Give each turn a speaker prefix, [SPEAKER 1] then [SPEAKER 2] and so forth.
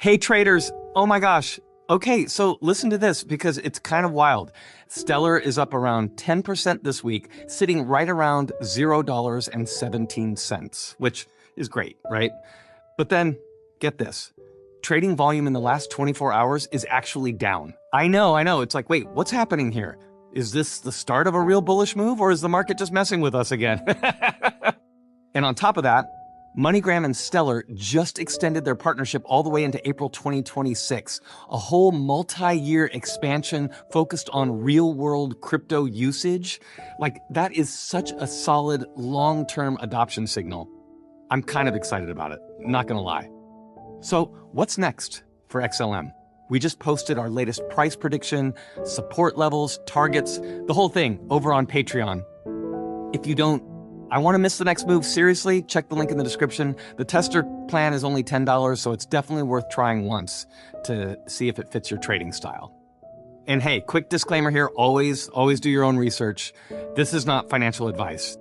[SPEAKER 1] Hey traders, oh my gosh. Okay, so listen to this because it's kind of wild. Stellar is up around 10% this week, sitting right around $0.17, which is great, right? But then, get this. Trading volume in the last 24 hours is actually down. I know. It's like, wait, what's happening here? Is this the start of a real bullish move, or is the market just messing with us again? And on top of that, MoneyGram and Stellar just extended their partnership all the way into April 2026, a whole multi-year expansion focused on real-world crypto usage. Like, that is such a solid long-term adoption signal. I'm kind of excited about it, not gonna lie. So what's next for XLM? We just posted our latest price prediction, support levels, targets, the whole thing over on Patreon. If you don't want to miss the next move, seriously, check the link in the description. The tester plan is only $10, so it's definitely worth trying once to see if it fits your trading style. And hey, quick disclaimer here, always do your own research. This is not financial advice.